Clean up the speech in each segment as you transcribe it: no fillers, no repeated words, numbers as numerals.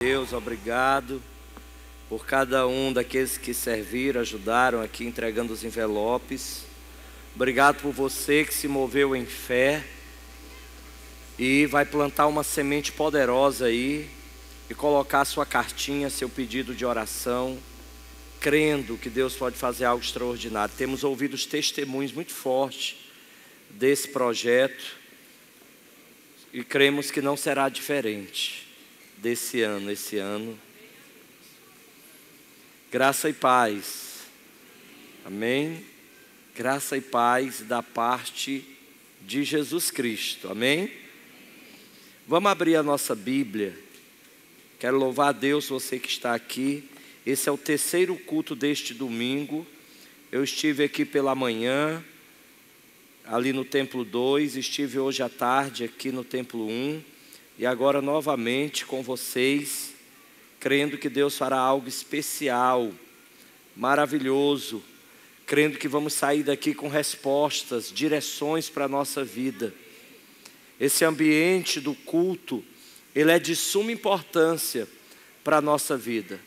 Deus, obrigado por cada um daqueles que serviram, ajudaram aqui entregando os envelopes. Obrigado por você que se moveu em fé e vai plantar uma semente poderosa aí e colocar sua cartinha, seu pedido de oração, crendo que Deus pode fazer algo extraordinário. Temos ouvido os testemunhos muito fortes desse projeto e cremos que não será diferente desse ano. Esse ano, graça e paz, amém? Graça e paz da parte de Jesus Cristo, amém? Vamos abrir a nossa Bíblia. Quero louvar a Deus, você que está aqui. Esse é o terceiro culto deste domingo. Eu estive aqui pela manhã, ali no Templo 2, estive hoje à tarde aqui no Templo 1, e agora novamente com vocês, crendo que Deus fará algo especial, maravilhoso, crendo que vamos sair daqui com respostas, direções para a nossa vida. Esse ambiente do culto, ele é de suma importância para a nossa vida.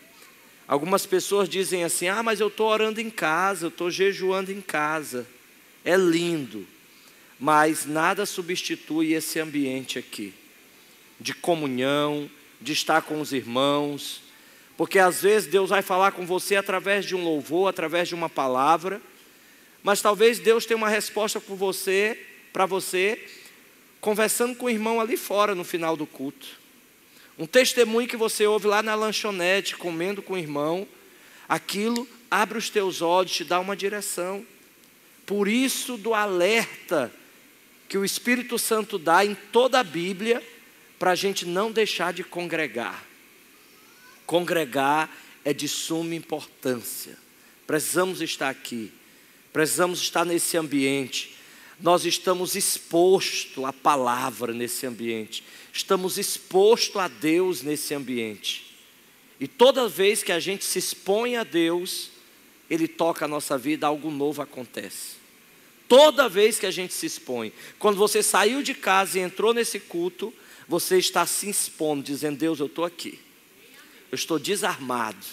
Algumas pessoas dizem assim: ah, mas eu estou orando em casa, eu estou jejuando em casa. É lindo, mas nada substitui esse ambiente aqui, de comunhão, de estar com os irmãos, porque às vezes Deus vai falar com você através de um louvor, através de uma palavra, mas talvez Deus tenha uma resposta para você, conversando com o irmão ali fora no final do culto. Um testemunho que você ouve lá na lanchonete, comendo com o irmão, aquilo abre os teus olhos, te dá uma direção. Por isso do alerta que o Espírito Santo dá em toda a Bíblia, para a gente não deixar de congregar. Congregar é de suma importância. Precisamos estar aqui, precisamos estar nesse ambiente. Nós estamos expostos à palavra nesse ambiente, estamos expostos a Deus nesse ambiente. E toda vez que a gente se expõe a Deus, Ele toca a nossa vida, algo novo acontece. Toda vez que a gente se expõe, quando você saiu de casa e entrou nesse culto, você está se expondo, dizendo: Deus, eu estou aqui, eu estou desarmado,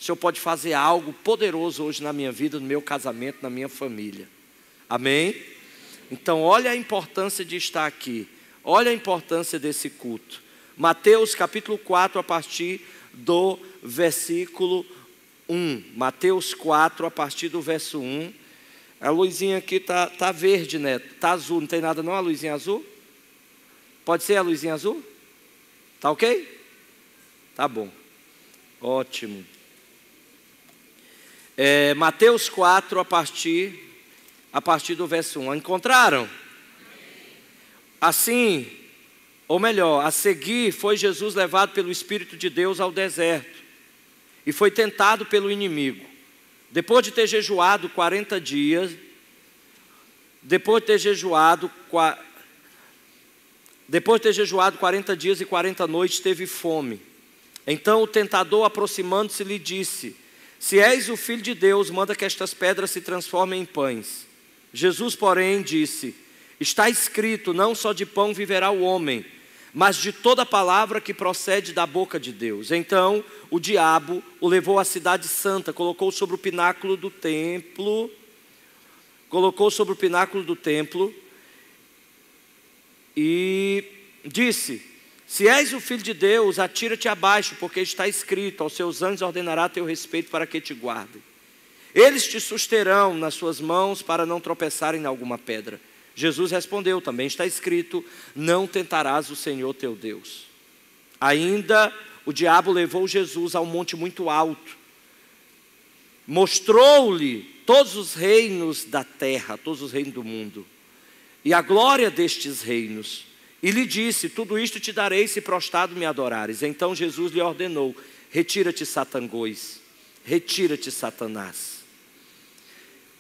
o Senhor pode fazer algo poderoso hoje na minha vida, no meu casamento, na minha família, amém? Então olha a importância de estar aqui, olha a importância desse culto. Mateus capítulo 4, a partir do versículo 1, Mateus 4, a partir do verso 1, a luzinha aqui tá verde, né? Tá azul, não tem nada não, a luzinha azul? Pode ser a luzinha azul? Tá ok? Tá bom, ótimo. Mateus 4, a partir do verso 1. Encontraram? Assim, ou melhor, a seguir foi Jesus levado pelo Espírito de Deus ao deserto e foi tentado pelo inimigo. Depois de ter jejuado 40 dias, depois de ter jejuado 40 dias e 40 noites, teve fome. Então o tentador, aproximando-se, lhe disse: se és o Filho de Deus, manda que estas pedras se transformem em pães. Jesus, porém, disse: está escrito, não só de pão viverá o homem, mas de toda palavra que procede da boca de Deus. Então o diabo o levou à cidade santa, colocou sobre o pináculo do templo, e disse: se és o Filho de Deus, atira-te abaixo, porque está escrito, aos seus anjos ordenará a teu respeito para que te guardem. Eles te susterão nas suas mãos para não tropeçarem em alguma pedra. Jesus respondeu: também está escrito, não tentarás o Senhor teu Deus. Ainda o diabo levou Jesus a um monte muito alto, mostrou-lhe todos os reinos da terra, todos os reinos do mundo, e a glória destes reinos, e lhe disse: tudo isto te darei se prostrado me adorares. Então Jesus lhe ordenou: retira-te, Satangôs, retira-te, Satanás.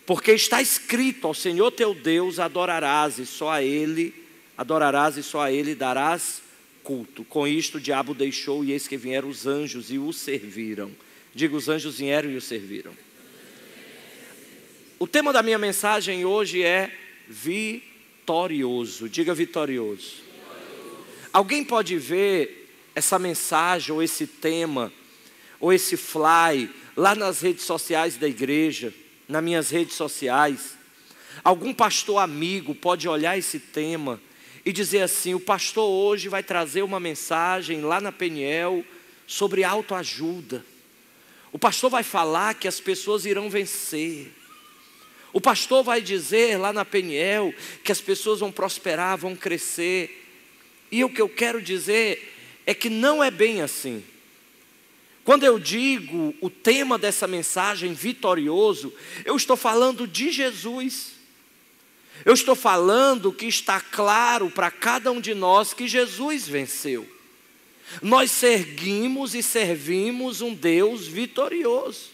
Porque está escrito, ao Senhor teu Deus adorarás e só a Ele darás culto. Com isto o diabo deixou, e eis que vieram os anjos e o serviram. Diga: os anjos vieram e o serviram. O tema da minha mensagem hoje é vitorioso. Diga: vitorioso. Alguém pode ver essa mensagem, ou esse tema, ou esse fly, lá nas redes sociais da igreja, nas minhas redes sociais, algum pastor amigo pode olhar esse tema e dizer assim: o pastor hoje vai trazer uma mensagem lá na Peniel sobre autoajuda. O pastor vai falar que as pessoas irão vencer. O pastor vai dizer lá na Peniel que as pessoas vão prosperar, vão crescer. E o que eu quero dizer é que não é bem assim. Quando eu digo o tema dessa mensagem, vitorioso, eu estou falando de Jesus. Eu estou falando que está claro para cada um de nós que Jesus venceu. Nós seguimos e servimos um Deus vitorioso.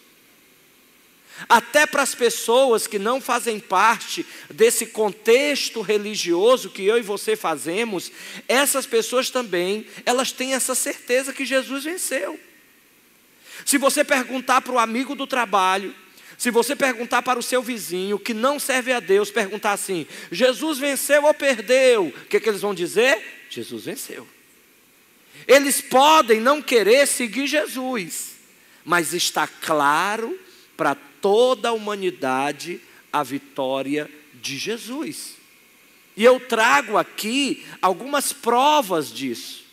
Até para as pessoas que não fazem parte desse contexto religioso que eu e você fazemos, essas pessoas também, elas têm essa certeza que Jesus venceu. Se você perguntar para o amigo do trabalho, se você perguntar para o seu vizinho que não serve a Deus, perguntar assim: Jesus venceu ou perdeu? O que eles vão dizer? Jesus venceu. Eles podem não querer seguir Jesus, mas está claro para toda a humanidade a vitória de Jesus. E eu trago aqui algumas provas disso.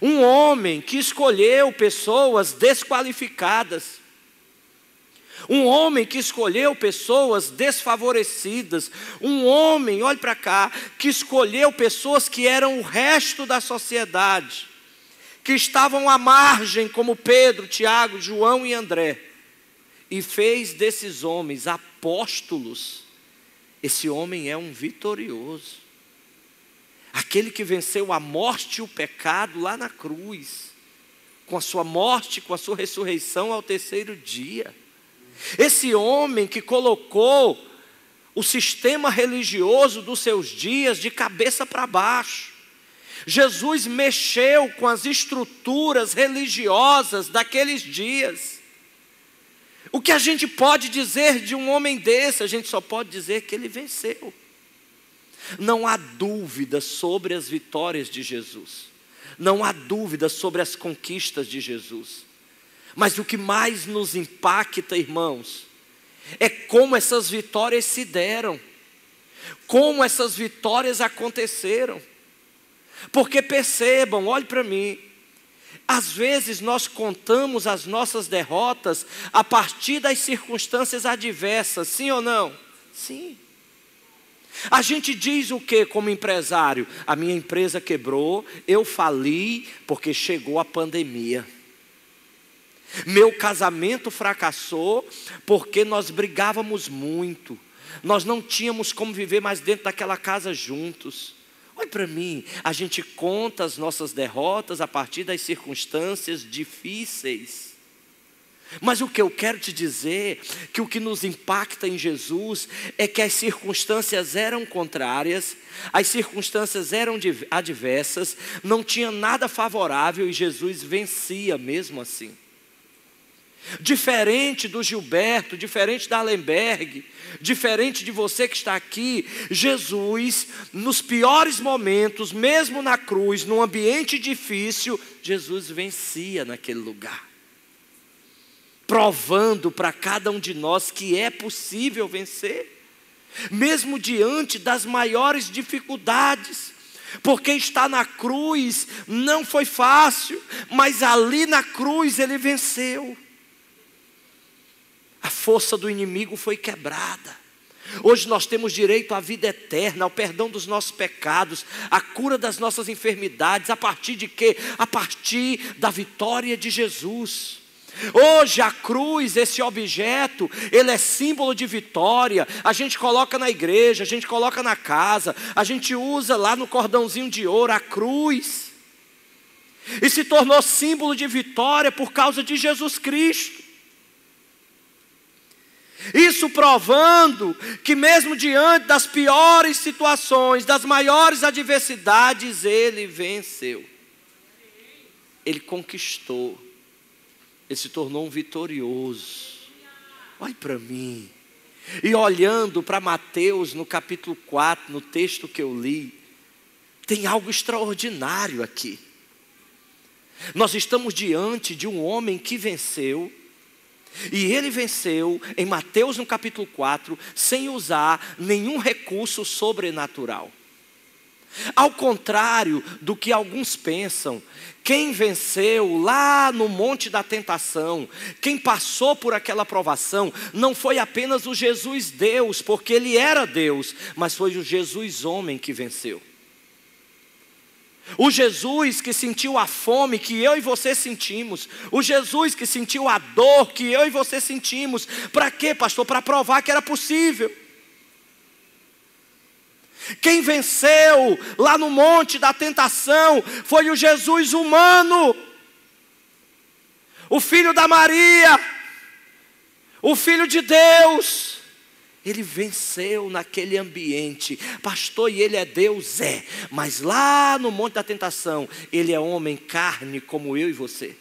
Um homem que escolheu pessoas desqualificadas. Um homem que escolheu pessoas desfavorecidas. Um homem, olhe para cá, que escolheu pessoas que eram o resto da sociedade, que estavam à margem, como Pedro, Tiago, João e André, e fez desses homens apóstolos. Esse homem é um vitorioso. Aquele que venceu a morte e o pecado lá na cruz, com a sua morte, com a sua ressurreição ao terceiro dia. Esse homem que colocou o sistema religioso dos seus dias de cabeça para baixo. Jesus mexeu com as estruturas religiosas daqueles dias. O que a gente pode dizer de um homem desse? A gente só pode dizer que ele venceu. Não há dúvida sobre as vitórias de Jesus. Não há dúvida sobre as conquistas de Jesus. Mas o que mais nos impacta, irmãos, é como essas vitórias se deram. Como essas vitórias aconteceram. Porque percebam, olhe para mim. Às vezes nós contamos as nossas derrotas a partir das circunstâncias adversas, sim ou não? Sim. A gente diz o que como empresário? A minha empresa quebrou, eu fali porque chegou a pandemia. Meu casamento fracassou porque nós brigávamos muito. Nós não tínhamos como viver mais dentro daquela casa juntos. Olha para mim, a gente conta as nossas derrotas a partir das circunstâncias difíceis. Mas o que eu quero te dizer, que o que nos impacta em Jesus é que as circunstâncias eram contrárias, as circunstâncias eram adversas, não tinha nada favorável e Jesus vencia mesmo assim. Diferente do Gilberto, diferente da Allenberg, diferente de você que está aqui, Jesus, nos piores momentos, mesmo na cruz, num ambiente difícil, Jesus vencia naquele lugar. Provando para cada um de nós que é possível vencer, mesmo diante das maiores dificuldades. Porque estar na cruz não foi fácil, mas ali na cruz ele venceu. A força do inimigo foi quebrada. Hoje nós temos direito à vida eterna, ao perdão dos nossos pecados, à cura das nossas enfermidades. A partir de quê? A partir da vitória de Jesus. Hoje a cruz, esse objeto, ele é símbolo de vitória. A gente coloca na igreja, a gente coloca na casa, a gente usa lá no cordãozinho de ouro a cruz. E se tornou símbolo de vitória por causa de Jesus Cristo. Isso provando que mesmo diante das piores situações, das maiores adversidades, ele venceu. Ele conquistou. Ele se tornou um vitorioso. Olhe para mim. E olhando para Mateus no capítulo 4, no texto que eu li, tem algo extraordinário aqui. Nós estamos diante de um homem que venceu, e ele venceu em Mateus no capítulo 4, sem usar nenhum recurso sobrenatural. Ao contrário do que alguns pensam, quem venceu lá no Monte da Tentação, quem passou por aquela provação, não foi apenas o Jesus Deus, porque ele era Deus, mas foi o Jesus homem que venceu. O Jesus que sentiu a fome que eu e você sentimos. O Jesus que sentiu a dor que eu e você sentimos. Para quê, pastor? Para provar que era possível. Quem venceu lá no Monte da Tentação foi o Jesus humano. O Filho da Maria. O Filho de Deus. Ele venceu naquele ambiente. Pastor, e ele é Deus? É. Mas lá no Monte da Tentação, ele é homem, carne, como eu e você.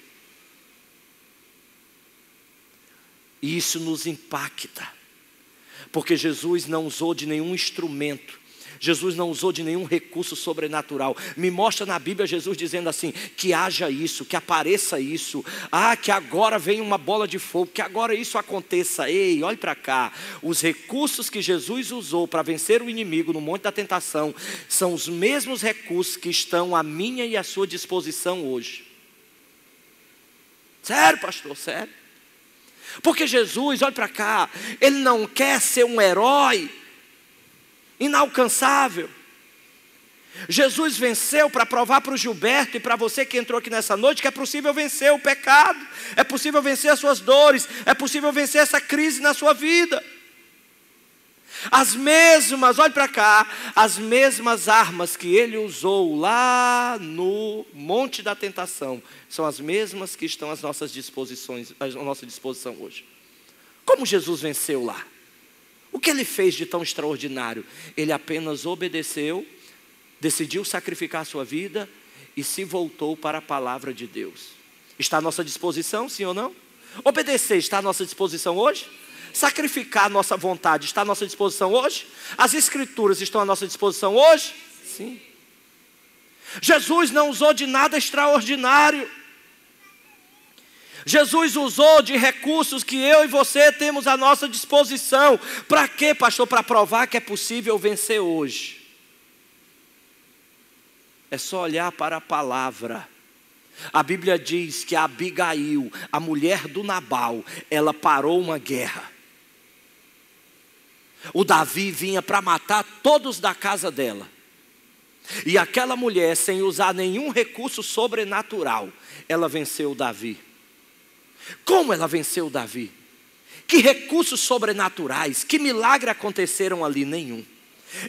E isso nos impacta. Porque Jesus não usou de nenhum instrumento. Jesus não usou de nenhum recurso sobrenatural. Me mostra na Bíblia Jesus dizendo assim, que haja isso, que apareça isso. Que agora venha uma bola de fogo, que agora isso aconteça. Ei, olhe para cá. Os recursos que Jesus usou para vencer o inimigo no Monte da Tentação são os mesmos recursos que estão à minha e à sua disposição hoje. Sério, pastor, sério. Porque Jesus, olhe para cá, ele não quer ser um herói inalcançável. Jesus venceu para provar para o Gilberto e para você que entrou aqui nessa noite que é possível vencer o pecado, é possível vencer as suas dores, é possível vencer essa crise na sua vida. As mesmas, olhe para cá, as mesmas armas que ele usou lá no Monte da Tentação são as mesmas que estão à nossa disposição hoje. Como Jesus venceu lá? O que ele fez de tão extraordinário? Ele apenas obedeceu, decidiu sacrificar a sua vida e se voltou para a palavra de Deus. Está à nossa disposição, sim ou não? Obedecer está à nossa disposição hoje? Sacrificar a nossa vontade está à nossa disposição hoje? As escrituras estão à nossa disposição hoje? Sim. Jesus não usou de nada extraordinário. Jesus usou de recursos que eu e você temos à nossa disposição. Para quê, pastor? Para provar que é possível vencer hoje. É só olhar para a palavra. A Bíblia diz que a Abigail, a mulher do Nabal, ela parou uma guerra. O Davi vinha para matar todos da casa dela. E aquela mulher, sem usar nenhum recurso sobrenatural, ela venceu o Davi. Como ela venceu Davi? Que recursos sobrenaturais, que milagre aconteceram ali? Nenhum.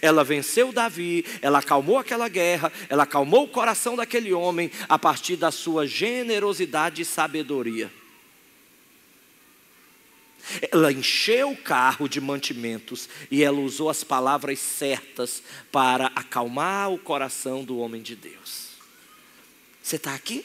Ela venceu Davi, ela acalmou aquela guerra, ela acalmou o coração daquele homem a partir da sua generosidade e sabedoria. Ela encheu o carro de mantimentos e ela usou as palavras certas para acalmar o coração do homem de Deus. Você está aqui?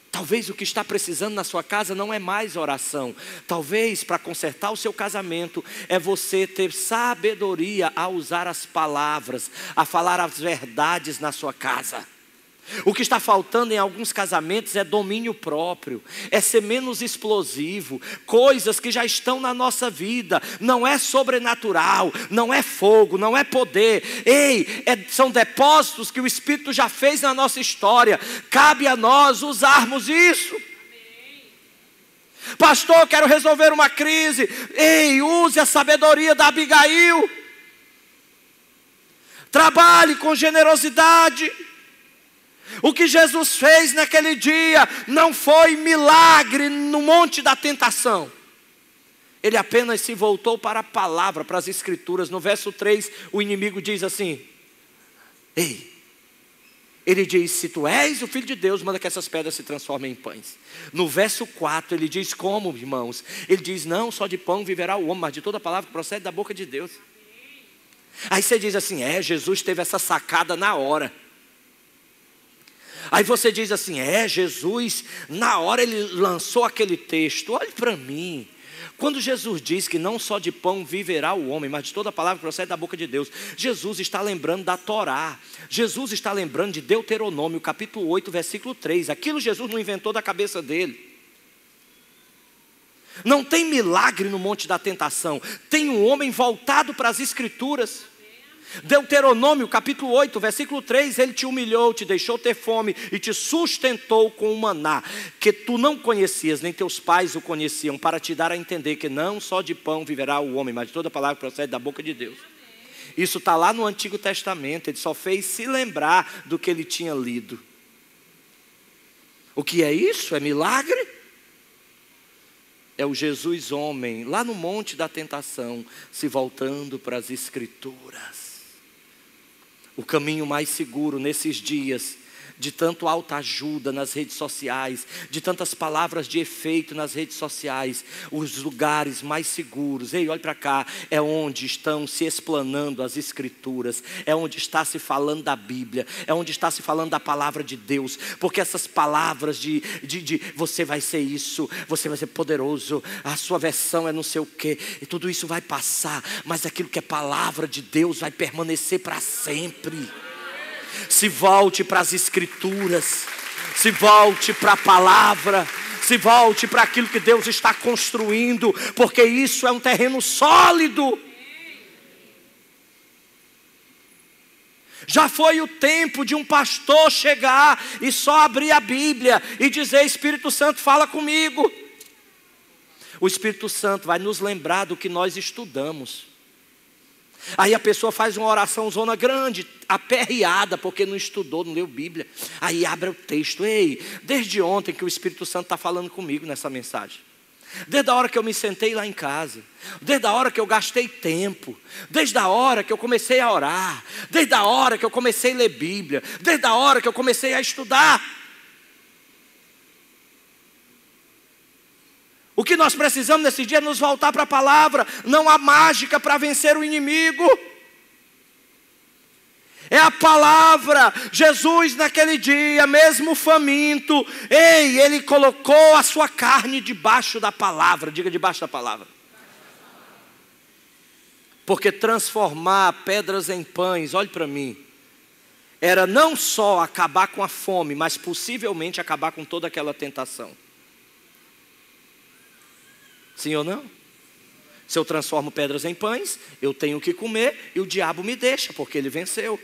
Talvez o que está precisando na sua casa não é mais oração. Talvez para consertar o seu casamento é você ter sabedoria a usar as palavras, a falar as verdades na sua casa. O que está faltando em alguns casamentos é domínio próprio, é ser menos explosivo, coisas que já estão na nossa vida, não é sobrenatural, não é fogo, não é poder, são depósitos que o Espírito já fez na nossa história, cabe a nós usarmos isso. Pastor, eu quero resolver uma crise, use a sabedoria da Abigail, trabalhe com generosidade. O que Jesus fez naquele dia não foi milagre no Monte da Tentação. Ele apenas se voltou para a palavra, para as escrituras. No verso 3, o inimigo diz assim, ele diz, se tu és o Filho de Deus, manda que essas pedras se transformem em pães. No verso 4, ele diz como, irmãos? Ele diz, não só de pão viverá o homem, mas de toda palavra que procede da boca de Deus. Aí você diz assim, Jesus teve essa sacada na hora. Aí você diz assim, Jesus, na hora ele lançou aquele texto. Olhe para mim, Quando Jesus diz que não só de pão viverá o homem, mas de toda palavra que procede da boca de Deus, Jesus está lembrando da Torá. Jesus está lembrando de Deuteronômio, capítulo 8, versículo 3. Aquilo Jesus não inventou da cabeça dele. Não tem milagre no monte da tentação. Tem um homem voltado para as Escrituras. Deuteronômio capítulo 8, versículo 3, ele te humilhou, te deixou ter fome e te sustentou com o maná, que tu não conhecias, nem teus pais o conheciam, para te dar a entender que não só de pão viverá o homem, mas de toda palavra que procede da boca de Deus. Isso está lá no Antigo Testamento, ele só fez se lembrar do que ele tinha lido. O que é isso? É milagre? É o Jesus homem, lá no monte da tentação, se voltando para as Escrituras. O caminho mais seguro nesses dias, de tanto autoajuda nas redes sociais, de tantas palavras de efeito nas redes sociais, os lugares mais seguros, ei, olha para cá, é onde estão se explanando as Escrituras, é onde está se falando da Bíblia, é onde está se falando da palavra de Deus, porque essas palavras de você vai ser isso, você vai ser poderoso, a sua versão é não sei o quê, e tudo isso vai passar, mas aquilo que é palavra de Deus vai permanecer para sempre. Se volte para as Escrituras, se volte para a palavra, se volte para aquilo que Deus está construindo, porque isso é um terreno sólido. Já foi o tempo de um pastor chegar e só abrir a Bíblia e dizer: Espírito Santo, fala comigo. O Espírito Santo vai nos lembrar do que nós estudamos. Aí a pessoa faz uma oração zona grande, aperreada, porque não estudou, não leu Bíblia. Aí abre o texto: ei, desde ontem que o Espírito Santo está falando comigo nessa mensagem. Desde a hora que eu me sentei lá em casa, desde a hora que eu gastei tempo, desde a hora que eu comecei a orar, desde a hora que eu comecei a ler Bíblia, desde a hora que eu comecei a estudar. O que nós precisamos nesse dia é nos voltar para a palavra. Não há mágica para vencer o inimigo. É a palavra. Jesus naquele dia, mesmo faminto, ei, ele colocou a sua carne debaixo da palavra. Diga: debaixo da palavra. Porque transformar pedras em pães, olhe para mim, era não só acabar com a fome, mas possivelmente acabar com toda aquela tentação. Sim ou não? Se eu transformo pedras em pães, eu tenho que comer e o diabo me deixa, porque ele venceu.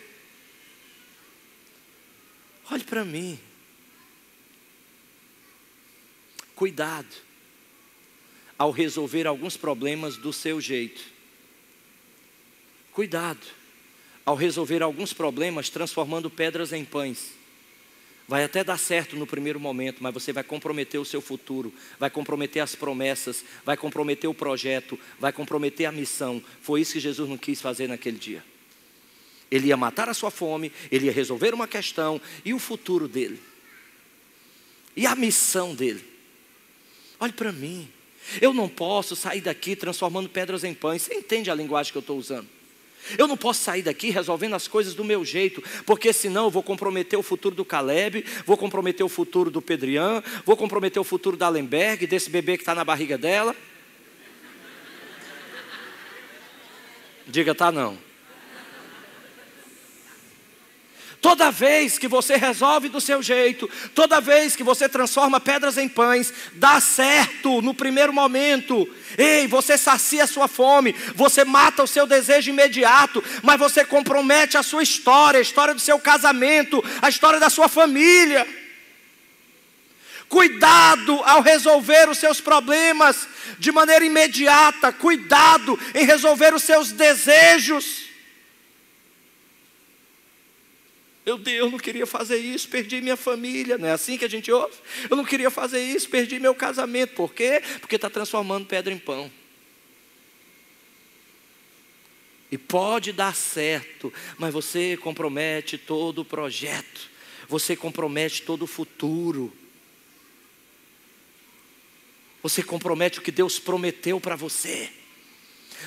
Olhe para mim. Cuidado ao resolver alguns problemas do seu jeito. Cuidado ao resolver alguns problemas transformando pedras em pães. Vai até dar certo no primeiro momento, mas você vai comprometer o seu futuro, vai comprometer as promessas, vai comprometer o projeto, vai comprometer a missão. Foi isso que Jesus não quis fazer naquele dia. Ele ia matar a sua fome, ele ia resolver uma questão, e o futuro dele? E a missão dele? Olhe para mim, eu não posso sair daqui transformando pedras em pães. Você entende a linguagem que eu estou usando? Eu não posso sair daqui resolvendo as coisas do meu jeito, porque senão eu vou comprometer o futuro do Caleb, vou comprometer o futuro do Pedrian, vou comprometer o futuro da Allenberg, desse bebê que está na barriga dela. Diga: tá não. Toda vez que você resolve do seu jeito, toda vez que você transforma pedras em pães, dá certo no primeiro momento. Ei, você sacia a sua fome, você mata o seu desejo imediato, mas você compromete a sua história, a história do seu casamento, a história da sua família. Cuidado ao resolver os seus problemas de maneira imediata. Cuidado em resolver os seus desejos. Meu Deus, eu não queria fazer isso, perdi minha família. Não é assim que a gente ouve? Eu não queria fazer isso, perdi meu casamento. Por quê? Porque está transformando pedra em pão. E pode dar certo, mas você compromete todo o projeto. Você compromete todo o futuro. Você compromete o que Deus prometeu para você.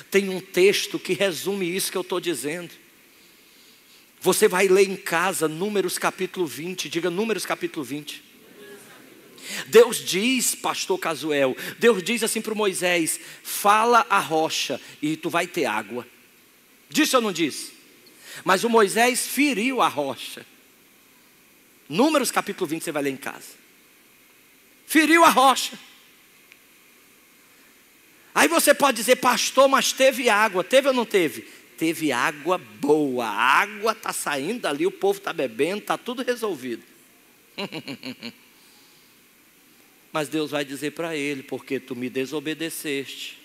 Tem um texto que resume isso que eu estou dizendo. Você vai ler em casa Números capítulo 20, diga Números capítulo 20. Deus diz, pastor Casuel, Deus diz assim para o Moisés: fala a rocha e tu vai ter água. Disse ou não disse? Mas o Moisés feriu a rocha. Números capítulo 20, você vai ler em casa. Feriu a rocha. Aí você pode dizer: pastor, mas teve água. Teve ou não teve? Teve água boa. A água está saindo dali, o povo está bebendo, está tudo resolvido. Mas Deus vai dizer para ele: porque tu me desobedeceste.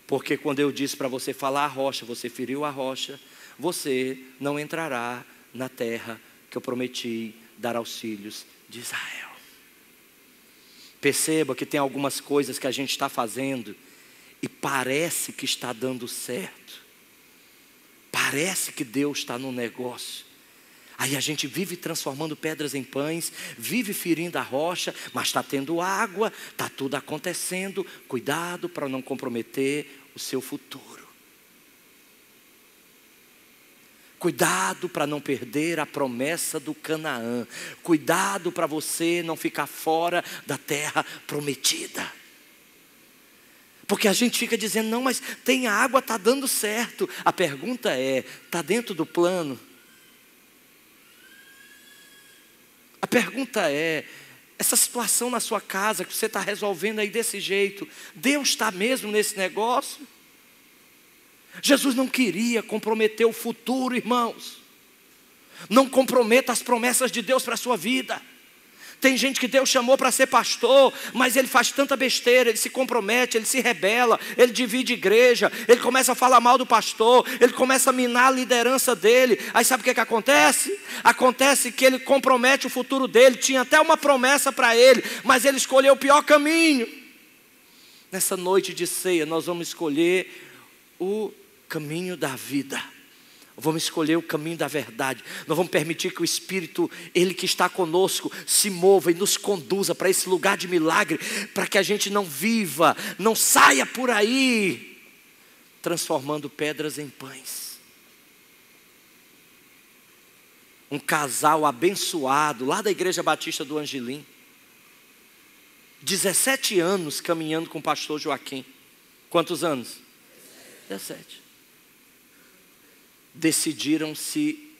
Porque quando eu disse para você falar a rocha, você feriu a rocha, você não entrará na terra que eu prometi dar aos filhos de Israel. Perceba que tem algumas coisas que a gente está fazendo e parece que está dando certo. Parece que Deus está no negócio. Aí a gente vive transformando pedras em pães, vive ferindo a rocha, mas está tendo água, está tudo acontecendo. Cuidado para não comprometer o seu futuro. Cuidado para não perder a promessa do Canaã. Cuidado para você não ficar fora da terra prometida. Porque a gente fica dizendo: não, mas tem água, está dando certo. A pergunta é: está dentro do plano? A pergunta é: essa situação na sua casa que você está resolvendo aí desse jeito, Deus está mesmo nesse negócio? Jesus não queria comprometer o futuro, irmãos. Não comprometa as promessas de Deus para a sua vida. Tem gente que Deus chamou para ser pastor, mas ele faz tanta besteira, ele se compromete, ele se rebela, ele divide igreja, ele começa a falar mal do pastor, ele começa a minar a liderança dele. Aí sabe o que acontece? Acontece que ele compromete o futuro dele, tinha até uma promessa para ele, mas ele escolheu o pior caminho. Nessa noite de ceia nós vamos escolher o caminho da vida. Vamos escolher o caminho da verdade. Nós vamos permitir que o Espírito, Ele que está conosco, se mova e nos conduza para esse lugar de milagre, para que a gente não viva, não saia por aí transformando pedras em pães. Um casal abençoado lá da Igreja Batista do Angelim, 17 anos caminhando com o pastor Joaquim. Quantos anos? 17. Decidiram se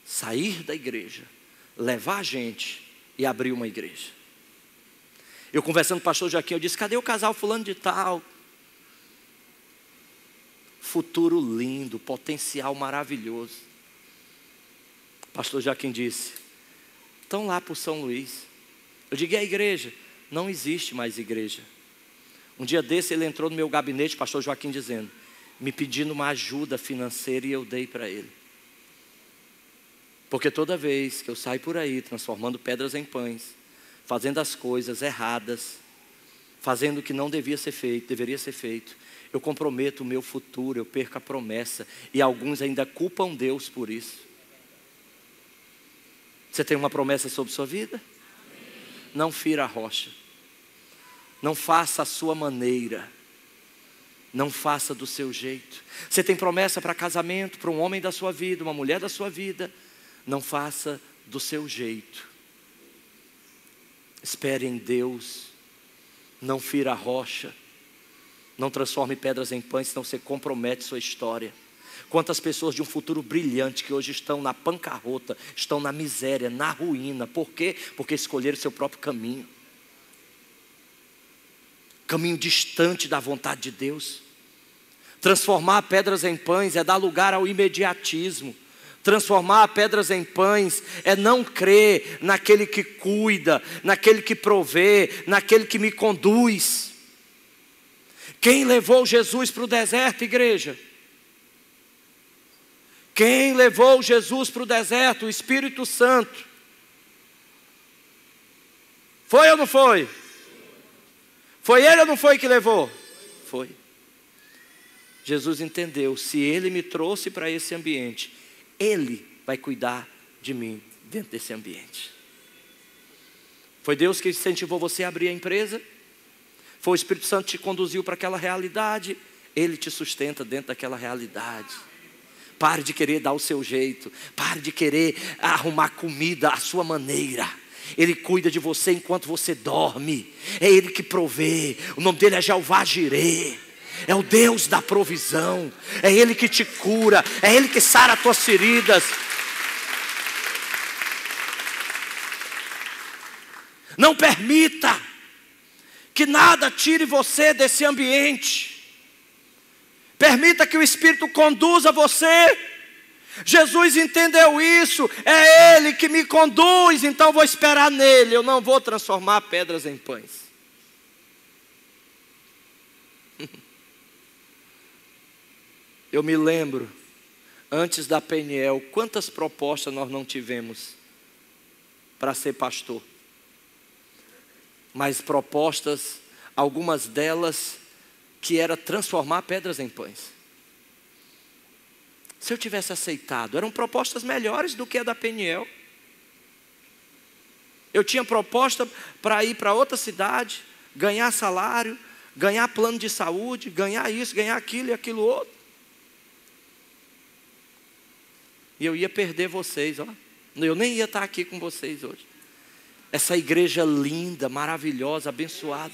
sair da igreja, levar a gente e abrir uma igreja. Eu conversando com o pastor Joaquim, eu disse: cadê o casal fulano de tal? Futuro lindo, potencial maravilhoso. O pastor Joaquim disse: estão lá por São Luís. Eu digo: e a igreja? Não existe mais igreja. Um dia desse ele entrou no meu gabinete, pastor Joaquim, dizendo, me pedindo uma ajuda financeira, e eu dei para ele. Porque toda vez que eu saio por aí transformando pedras em pães, fazendo as coisas erradas, fazendo o que não deveria ser feito, eu comprometo o meu futuro, eu perco a promessa, e alguns ainda culpam Deus por isso. Você tem uma promessa sobre sua vida? Não fira a rocha, não faça a sua maneira, não faça do seu jeito. Você tem promessa para casamento, para um homem da sua vida, uma mulher da sua vida, não faça do seu jeito. Espere em Deus, não fira a rocha, não transforme pedras em pães, senão você compromete sua história. Quantas pessoas de um futuro brilhante que hoje estão na bancarrota, estão na miséria, na ruína. Por quê? Porque escolheram o seu próprio caminho. Caminho distante da vontade de Deus. Transformar pedras em pães é dar lugar ao imediatismo. Transformar pedras em pães é não crer naquele que cuida, naquele que provê, naquele que me conduz. Quem levou Jesus para o deserto, igreja? Quem levou Jesus para o deserto? O Espírito Santo. Foi ou não foi? Foi ele ou não foi que levou? Foi. Jesus entendeu, se ele me trouxe para esse ambiente, ele vai cuidar de mim dentro desse ambiente. Foi Deus que incentivou você a abrir a empresa? Foi o Espírito Santo que te conduziu para aquela realidade? Ele te sustenta dentro daquela realidade. Pare de querer dar o seu jeito. Pare de querer arrumar comida à sua maneira. Ele cuida de você enquanto você dorme. É Ele que provê. O nome dele é Jeová Jirê. É o Deus da provisão. É Ele que te cura. É Ele que sara as tuas feridas. Não permita que nada tire você desse ambiente. Permita que o Espírito conduza você. Jesus entendeu isso. É Ele que me conduz, então vou esperar nele. Eu não vou transformar pedras em pães. Eu me lembro, antes da Peniel, quantas propostas nós não tivemos para ser pastor. Mas propostas, algumas delas, que era transformar pedras em pães. Se eu tivesse aceitado, eram propostas melhores do que a da Peniel. Eu tinha proposta para ir para outra cidade, ganhar salário, ganhar plano de saúde, ganhar isso, ganhar aquilo e aquilo outro. E eu ia perder vocês, ó. Eu nem ia estar aqui com vocês hoje. Essa igreja linda, maravilhosa, abençoada.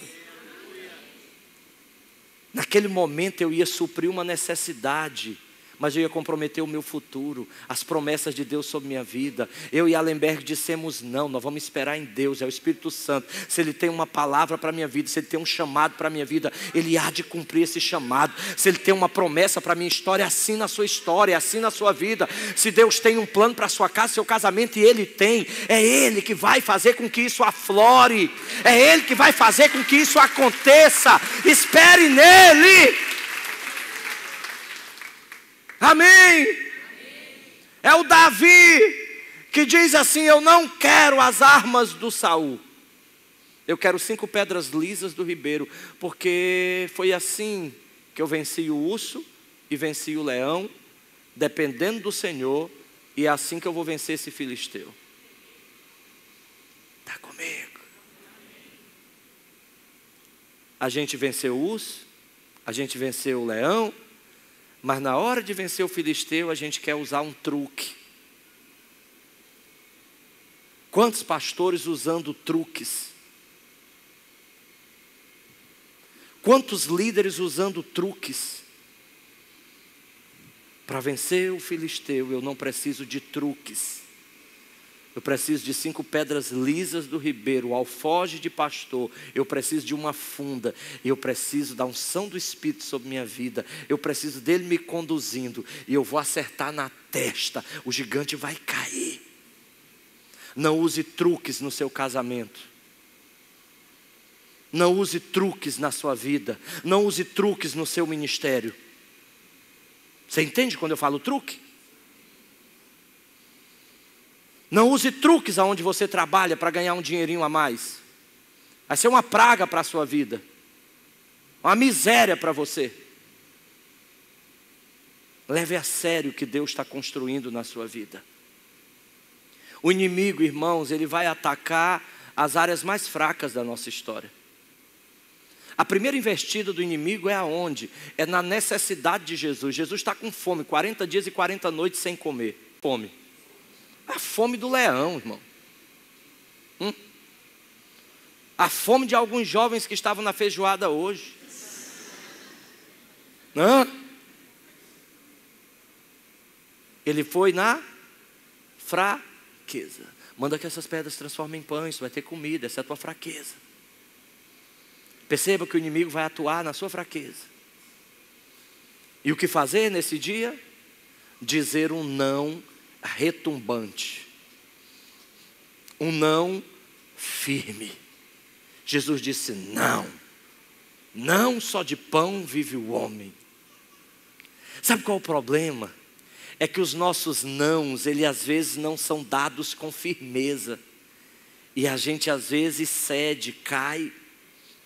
Naquele momento eu ia suprir uma necessidade, mas eu ia comprometer o meu futuro, as promessas de Deus sobre minha vida. Eu e Allenberg dissemos não, nós vamos esperar em Deus, é o Espírito Santo. Se Ele tem uma palavra para a minha vida, se Ele tem um chamado para a minha vida, Ele há de cumprir esse chamado. Se Ele tem uma promessa para a minha história, assim na sua história, assim na sua vida. Se Deus tem um plano para a sua casa, seu casamento, e Ele tem, é Ele que vai fazer com que isso aflore, é Ele que vai fazer com que isso aconteça. Espere nele. Amém. É o Davi que diz assim: eu não quero as armas do Saul, eu quero 5 pedras lisas do ribeiro, porque foi assim que eu venci o urso e venci o leão, dependendo do Senhor, e é assim que eu vou vencer esse filisteu. Está comigo? A gente venceu o urso, a gente venceu o leão, mas na hora de vencer o filisteu, a gente quer usar um truque. Quantos pastores usando truques? Quantos líderes usando truques? Para vencer o filisteu, eu não preciso de truques. Eu preciso de 5 pedras lisas do ribeiro, alforje de pastor. Eu preciso de uma funda. Eu preciso da unção do Espírito sobre minha vida. Eu preciso dele me conduzindo. E eu vou acertar na testa. O gigante vai cair. Não use truques no seu casamento. Não use truques na sua vida. Não use truques no seu ministério. Você entende quando eu falo truque? Não use truques aonde você trabalha para ganhar um dinheirinho a mais. Vai ser uma praga para a sua vida. Uma miséria para você. Leve a sério o que Deus está construindo na sua vida. O inimigo, irmãos, ele vai atacar as áreas mais fracas da nossa história. A primeira investida do inimigo é aonde? É na necessidade de Jesus. Jesus está com fome, 40 dias e 40 noites sem comer. Fome. A fome do leão, irmão. A fome de alguns jovens que estavam na feijoada hoje. Ele foi na fraqueza. Manda que essas pedras se transformem em pães, vai ter comida, essa é a tua fraqueza. Perceba que o inimigo vai atuar na sua fraqueza. E o que fazer nesse dia? Dizer um não retumbante, um não firme. Jesus disse não só de pão vive o homem. Sabe qual é o problema? É que os nossos nãos, eles às vezes não são dados com firmeza, e a gente às vezes cede, cai.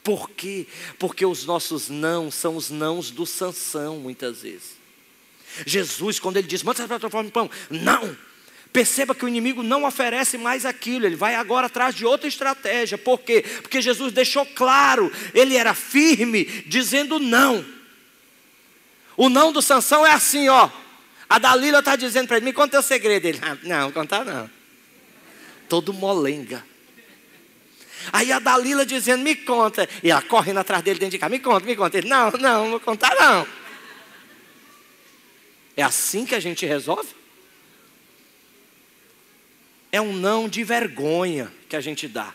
Por quê? Porque os nossos não são os nãos do Sansão, muitas vezes. Jesus, quando ele diz, manda essa transforma em pão, não. Perceba que o inimigo não oferece mais aquilo, ele vai agora atrás de outra estratégia. Por quê? Porque Jesus deixou claro, ele era firme, dizendo não. O não do Sansão é assim, ó. A Dalila está dizendo para ele, me conta o segredo. Ele, não, contar não. Todo molenga. Aí a Dalila dizendo, me conta. E ela correndo atrás dele dentro de casa, me conta, me conta. Ele, não vou contar não. É assim que a gente resolve? É um não de vergonha que a gente dá.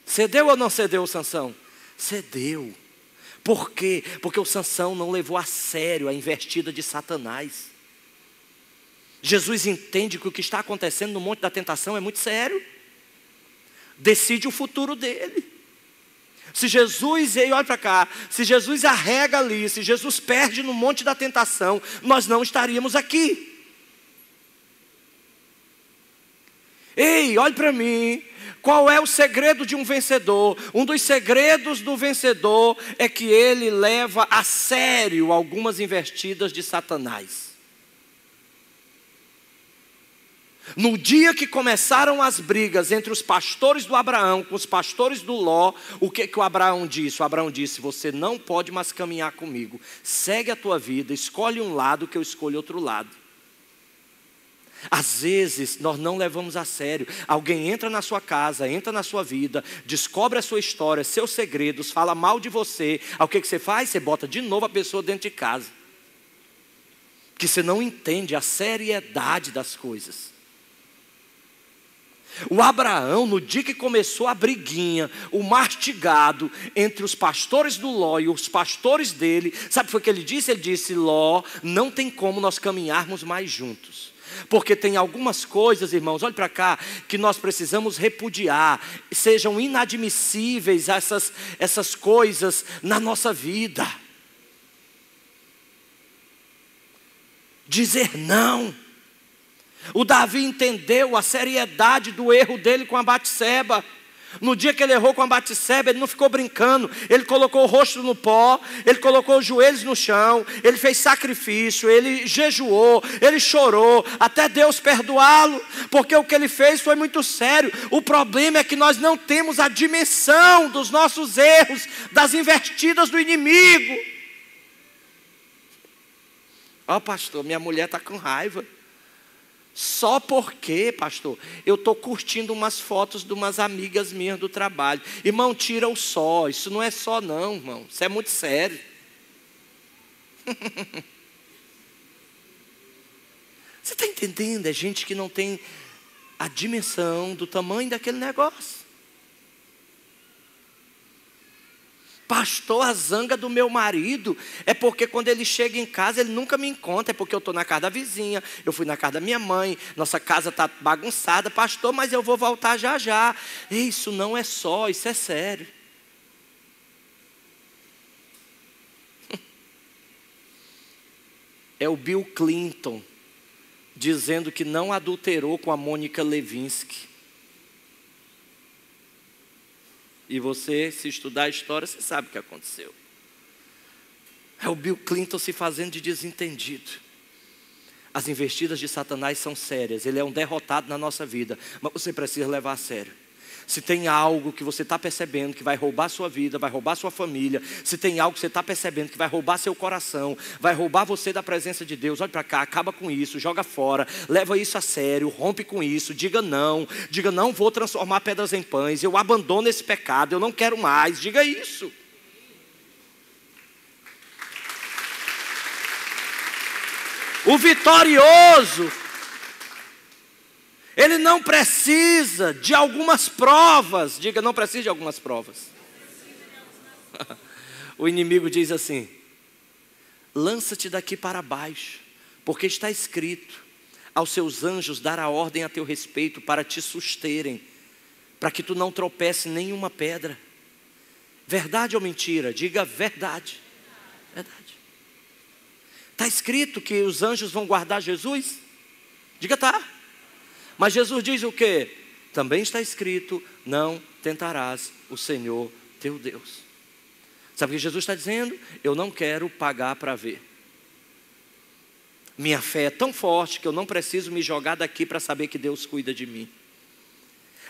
Cedeu ou não cedeu o Sansão? Cedeu. Por quê? Porque o Sansão não levou a sério a investida de Satanás. Jesus entende que o que está acontecendo no Monte da Tentação é muito sério. Decide o futuro dele. Se Jesus, olha para cá, se Jesus arrega ali, se Jesus perde no Monte da Tentação, nós não estaríamos aqui. Ei, olhe para mim. Qual é o segredo de um vencedor? Um dos segredos do vencedor é que ele leva a sério algumas investidas de Satanás. No dia que começaram as brigas entre os pastores do Abraão com os pastores do Ló, o que o Abraão disse? O Abraão disse, você não pode mais caminhar comigo. Segue a tua vida, escolhe um lado que eu escolho outro lado. Às vezes nós não levamos a sério. Alguém entra na sua casa, entra na sua vida, descobre a sua história, seus segredos, fala mal de você. Aí o que você faz? Você bota de novo a pessoa dentro de casa. Porque você não entende a seriedade das coisas. O Abraão, no dia que começou a briguinha, o mastigado entre os pastores do Ló e os pastores dele, sabe o que foi que ele disse? Ele disse, Ló, não tem como nós caminharmos mais juntos. Porque tem algumas coisas, irmãos, olhe para cá, que nós precisamos repudiar. Sejam inadmissíveis essas coisas na nossa vida. Dizer não. O Davi entendeu a seriedade do erro dele com a Batseba. No dia que ele errou com a Batseba, ele não ficou brincando. Ele colocou o rosto no pó, ele colocou os joelhos no chão, ele fez sacrifício, ele jejuou, ele chorou, até Deus perdoá-lo, porque o que ele fez foi muito sério. O problema é que nós não temos a dimensão dos nossos erros, das investidas do inimigo. Ó, pastor, minha mulher está com raiva. Só porque, pastor, eu estou curtindo umas fotos de umas amigas minhas do trabalho. Irmão, tira o só. Isso não é só não, irmão. Isso é muito sério. Você está entendendo? É gente que não tem a dimensão do tamanho daquele negócio. Pastor, a zanga do meu marido é porque quando ele chega em casa, ele nunca me encontra. É porque eu estou na casa da vizinha, eu fui na casa da minha mãe, nossa casa está bagunçada. Pastor, mas eu vou voltar já já. Isso não é só, isso é sério. É o Bill Clinton dizendo que não adulterou com a Mônica Lewinsky. E você, se estudar a história, você sabe o que aconteceu. É o Bill Clinton se fazendo de desentendido. As investidas de Satanás são sérias. Ele é um derrotado na nossa vida. Mas você precisa levar a sério. Se tem algo que você está percebendo que vai roubar sua vida, vai roubar sua família. Se tem algo que você está percebendo que vai roubar seu coração, vai roubar você da presença de Deus. Olha para cá, acaba com isso, joga fora. Leva isso a sério, rompe com isso. Diga não, vou transformar pedras em pães. Eu abandono esse pecado, eu não quero mais. Diga isso. O vitorioso, ele não precisa de algumas provas. Diga, não precisa de algumas provas. O inimigo diz assim: lança-te daqui para baixo, porque está escrito, aos seus anjos dará ordem a teu respeito para te susterem, para que tu não tropece nenhuma pedra. Verdade ou mentira? Diga verdade. Verdade. Está escrito que os anjos vão guardar Jesus? Diga tá. Mas Jesus diz o quê? Também está escrito, não tentarás o Senhor teu Deus. Sabe o que Jesus está dizendo? Eu não quero pagar para ver. Minha fé é tão forte que eu não preciso me jogar daqui para saber que Deus cuida de mim.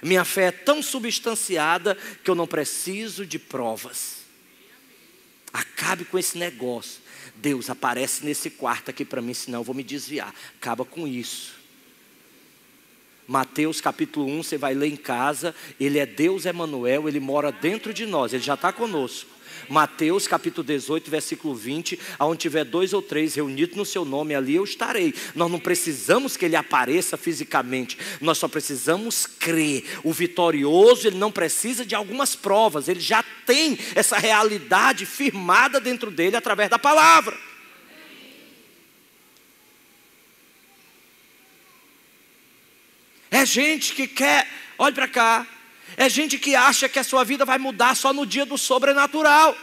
Minha fé é tão substanciada que eu não preciso de provas. Acabe com esse negócio. Deus, aparece nesse quarto aqui para mim, senão eu vou me desviar. Acaba com isso. Mateus capítulo 1, você vai ler em casa. Ele é Deus Emanuel, Ele mora dentro de nós, Ele já está conosco. Mateus capítulo 18, versículo 20, aonde tiver 2 ou 3 reunidos no seu nome, ali eu estarei. Nós não precisamos que Ele apareça fisicamente, nós só precisamos crer. O vitorioso, ele não precisa de algumas provas, ele já tem essa realidade firmada dentro dele através da palavra. É gente que quer, olhe para cá, é gente que acha que a sua vida vai mudar só no dia do sobrenatural.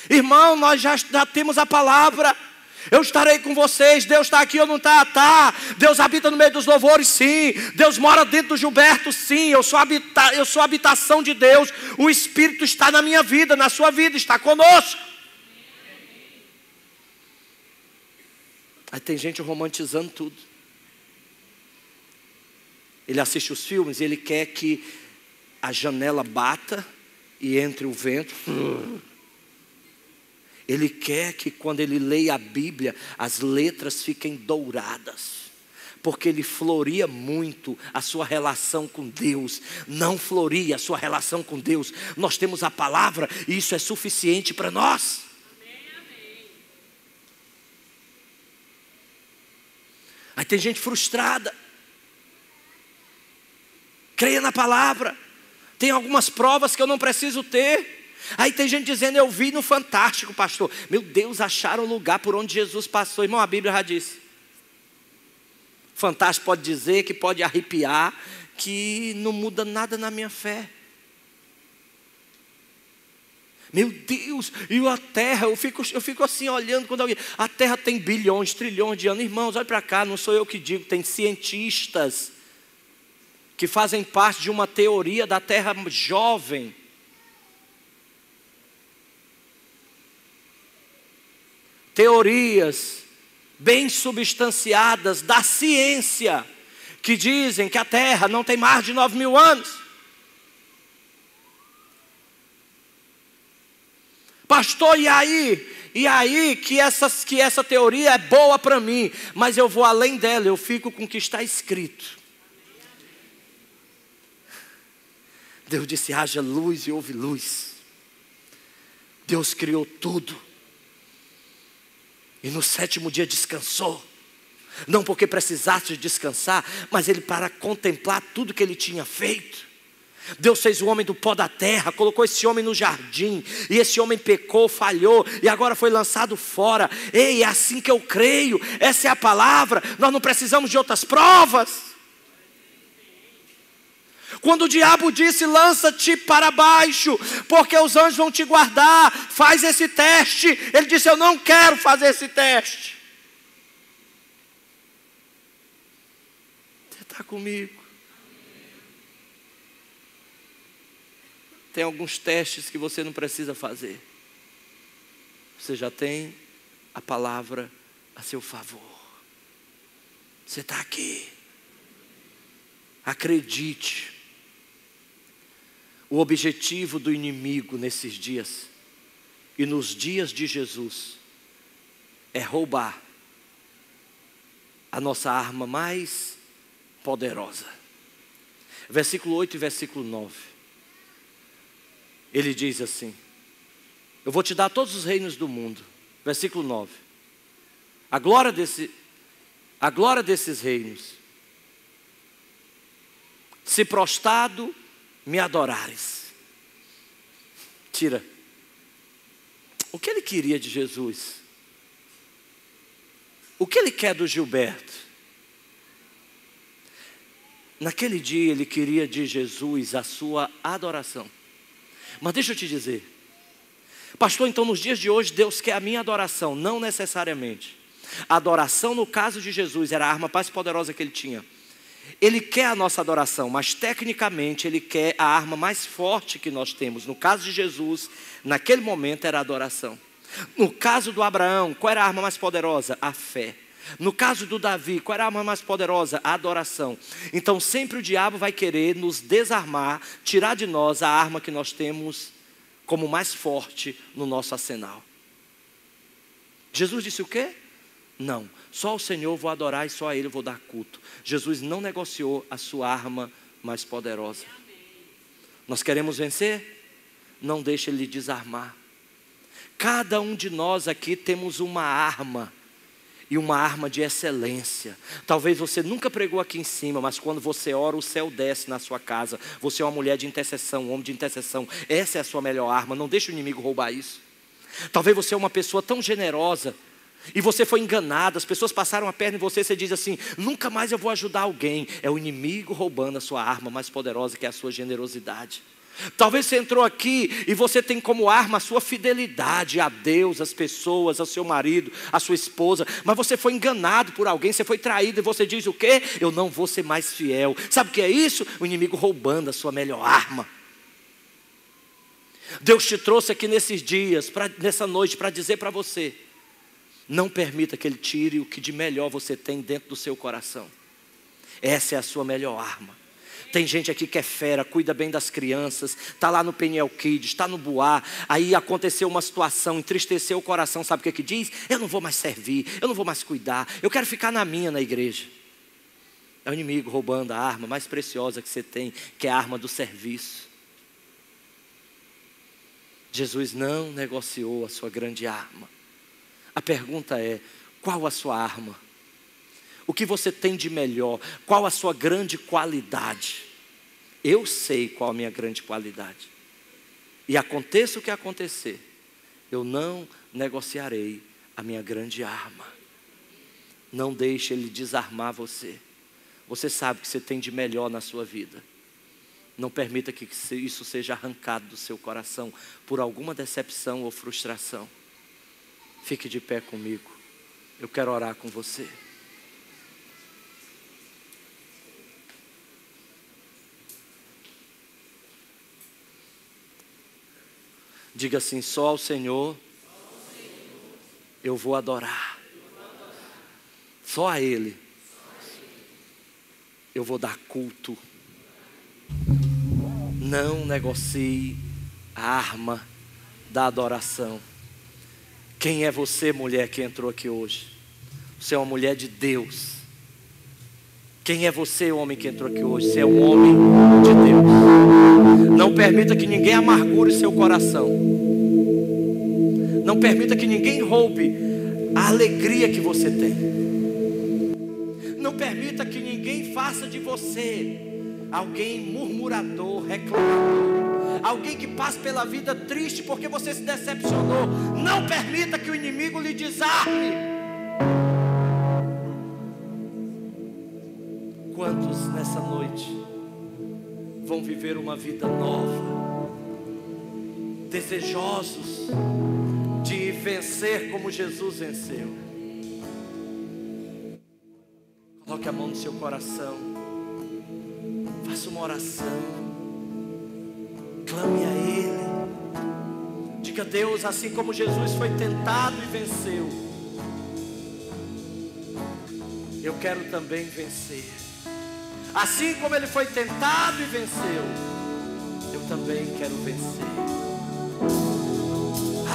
Irmão, nós já temos a palavra. Eu estarei com vocês. Deus está aqui ou não está? Está. Deus habita no meio dos louvores, sim. Deus mora dentro do Gilberto, sim. Eu sou a habitação de Deus. O Espírito está na minha vida, na sua vida, está conosco. Aí tem gente romantizando tudo. Ele assiste os filmes e ele quer que a janela bata e entre o vento. Ele quer que quando ele leia a Bíblia, as letras fiquem douradas. Porque ele floria muito a sua relação com Deus. Não floria a sua relação com Deus. Nós temos a palavra e isso é suficiente para nós. Aí tem gente frustrada. Creia na palavra. Tem algumas provas que eu não preciso ter. Aí tem gente dizendo, eu vi no Fantástico, pastor. Meu Deus, acharam o lugar por onde Jesus passou. Irmão, a Bíblia já disse. Fantástico pode dizer, que pode arrepiar, que não muda nada na minha fé. Meu Deus, e a terra, eu fico assim olhando quando alguém... A terra tem bilhões, trilhões de anos. Irmãos, olha para cá, não sou eu que digo, tem cientistas que fazem parte de uma teoria da terra jovem. Teorias bem substanciadas da ciência, que dizem que a terra não tem mais de 9.000 anos. Pastor, e aí que essa teoria é boa para mim, mas eu vou além dela, eu fico com o que está escrito. Deus disse, haja luz e houve luz. Deus criou tudo. E no 7º dia descansou. Não porque precisasse descansar, mas ele para contemplar tudo que ele tinha feito. Deus fez o homem do pó da terra, colocou esse homem no jardim, e esse homem pecou, falhou, e agora foi lançado fora. Ei, é assim que eu creio, essa é a palavra, nós não precisamos de outras provas. Quando o diabo disse, lança-te para baixo, porque os anjos vão te guardar, faz esse teste. Ele disse, eu não quero fazer esse teste. Você está comigo? Tem alguns testes que você não precisa fazer. Você já tem a palavra a seu favor. Você está aqui. Acredite. O objetivo do inimigo nesses dias e nos dias de Jesus é roubar a nossa arma mais poderosa. Versículo 8 e versículo 9. Ele diz assim: eu vou te dar todos os reinos do mundo. Versículo 9. A glória desses reinos, se prostrado me adorares. Tira. O que ele queria de Jesus? O que ele quer do Gilberto? Naquele dia ele queria de Jesus a sua adoração. Mas deixa eu te dizer, pastor, então nos dias de hoje Deus quer a minha adoração. Não necessariamente. A adoração no caso de Jesus era a arma mais poderosa que ele tinha. Ele quer a nossa adoração, mas tecnicamente ele quer a arma mais forte que nós temos. No caso de Jesus, naquele momento era a adoração. No caso do Abraão, qual era a arma mais poderosa? A fé. No caso do Davi, qual era a arma mais poderosa? A adoração. Então sempre o diabo vai querer nos desarmar, tirar de nós a arma que nós temos como mais forte no nosso arsenal. Jesus disse o quê? Não, Só ao Senhor vou adorar e só a Ele vou dar culto. Jesus não negociou a sua arma mais poderosa. Nós queremos vencer? Não deixe Ele desarmar. Cada um de nós aqui temos uma arma. E uma arma de excelência. Talvez você nunca pregou aqui em cima, mas quando você ora, o céu desce na sua casa. Você é uma mulher de intercessão, um homem de intercessão. Essa é a sua melhor arma, não deixe o inimigo roubar isso. Talvez você é uma pessoa tão generosa, e você foi enganado, as pessoas passaram a perna em você, você diz assim, nunca mais eu vou ajudar alguém. É o inimigo roubando a sua arma mais poderosa, que é a sua generosidade. Talvez você entrou aqui e você tem como arma a sua fidelidade a Deus, às pessoas, ao seu marido, à sua esposa. Mas você foi enganado por alguém, você foi traído e você diz o quê? Eu não vou ser mais fiel. Sabe o que é isso? O inimigo roubando a sua melhor arma. Deus te trouxe aqui nesses dias, nessa noite, para dizer para você, não permita que Ele tire o que de melhor você tem dentro do seu coração. Essa é a sua melhor arma. Tem gente aqui que é fera, cuida bem das crianças, está lá no Peniel Kids, está no Boá, aí aconteceu uma situação, entristeceu o coração, sabe o que diz? Eu não vou mais servir, eu não vou mais cuidar, eu quero ficar na minha na igreja. É o inimigo roubando a arma mais preciosa que você tem, que é a arma do serviço. Jesus não negociou a sua grande arma. A pergunta é, qual a sua arma? O que você tem de melhor? Qual a sua grande qualidade? Eu sei qual a minha grande qualidade. E aconteça o que acontecer, eu não negociarei a minha grande arma. Não deixe Ele desarmar você. Você sabe o que você tem de melhor na sua vida. Não permita que isso seja arrancado do seu coração por alguma decepção ou frustração. Fique de pé comigo. Eu quero orar com você. Diga assim, só ao Senhor eu vou adorar. Só a Ele eu vou dar culto. Não negocie a arma da adoração. Quem é você, mulher, que entrou aqui hoje? Você é uma mulher de Deus. Quem é você, homem, que entrou aqui hoje? Você é um homem de Deus. Não permita que ninguém amargure seu coração. Não permita que ninguém roube a alegria que você tem. Não permita que ninguém faça de você alguém murmurador, reclamador, alguém que passa pela vida triste porque você se decepcionou. Não permita que o inimigo lhe desarme. Quantos nessa noite vão viver uma vida nova, desejosos de vencer como Jesus venceu? Coloque a mão no seu coração, faça uma oração, clame a Ele, diga: Deus, assim como Jesus foi tentado e venceu, eu quero também vencer. Assim como Ele foi tentado e venceu, eu também quero vencer.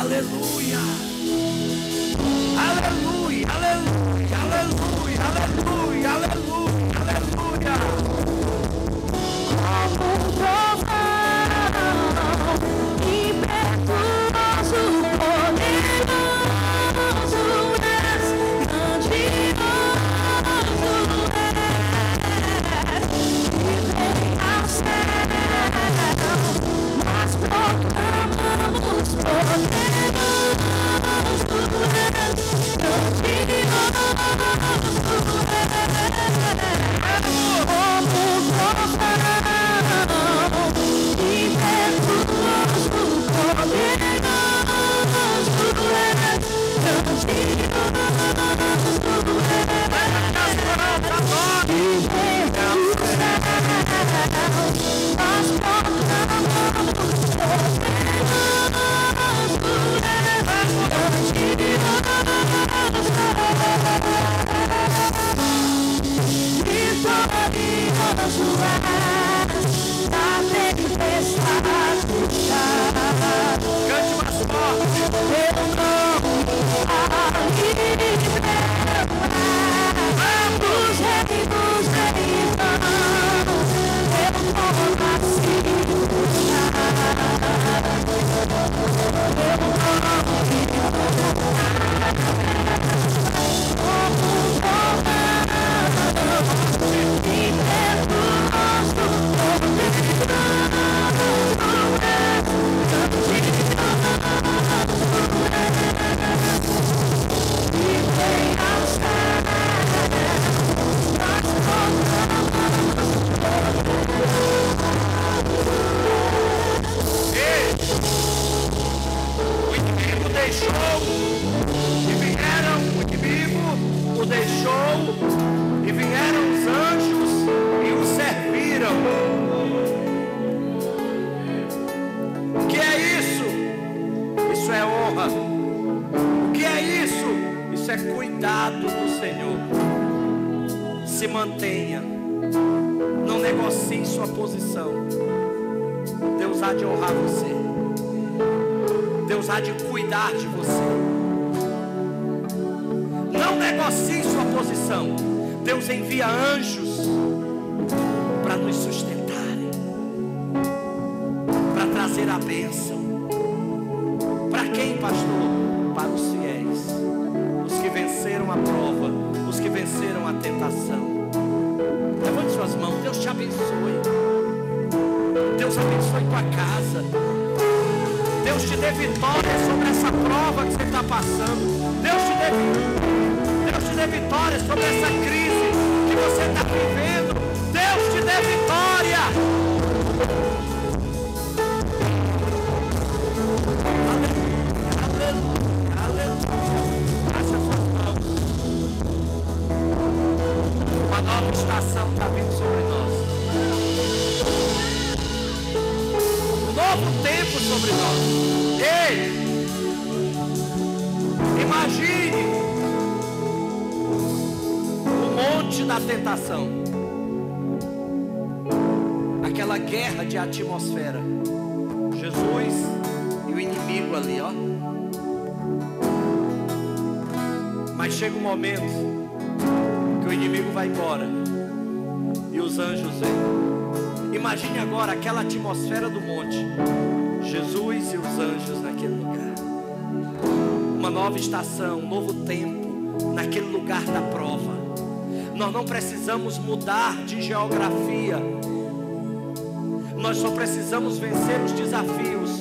Aleluia, aleluia, aleluia, aleluia, aleluia, aleluia, aleluia. mantenha, não negocie sua posição. Deus há de honrar você, Deus há de cuidar de você. Não negocie sua posição. Deus envia anjos para nos sustentarem, para trazer a bênção. Para quem, pastor? Para os fiéis, os que venceram a prova, os que venceram a tentação. Levante suas mãos. Deus te abençoe. Deus abençoe tua casa. Deus te dê vitória sobre essa prova que você está passando. Deus te dê vitória sobre essa crise que você está vivendo. Deus te dê vitória. Aleluia, aleluia. Baixa suas mãos. Uma nova estação está vindo sobre nós. Um novo tempo sobre nós. Ei, imagine o monte da tentação, aquela guerra de atmosfera, Jesus e o inimigo ali, ó. Mas chega um momento que o inimigo vai embora e os anjos vêm. Imagine agora aquela atmosfera do monte, Jesus e os anjos naquele lugar. Uma nova estação, um novo tempo naquele lugar da prova. Nós não precisamos mudar de geografia, nós só precisamos vencer os desafios.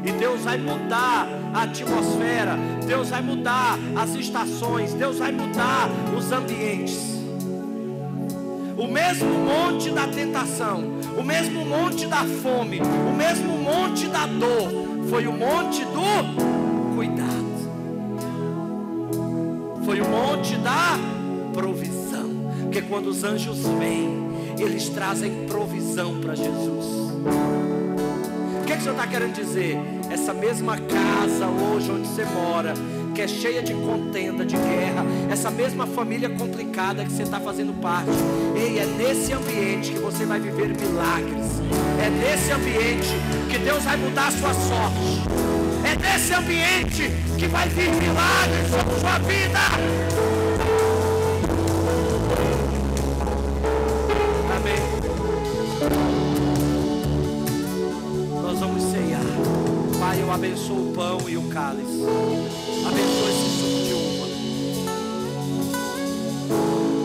E Deus vai mudar a atmosfera, Deus vai mudar as estações, Deus vai mudar os ambientes. O mesmo monte da tentação, o mesmo monte da fome, o mesmo monte da dor, foi o monte do cuidado, foi o monte da provisão. Porque quando os anjos vêm, eles trazem provisão para Jesus. O que o Senhor está querendo dizer? Essa mesma casa hoje onde você mora, que é cheia de contenda, de guerra, essa mesma família complicada que você está fazendo parte, ei, é nesse ambiente que você vai viver milagres. É nesse ambiente que Deus vai mudar a sua sorte. É nesse ambiente que vai vir milagres sobre a sua vida. Amém. Nós vamos ceiar. Pai, eu abençoo o pão e o cálice. Abençoa esse suco de uva.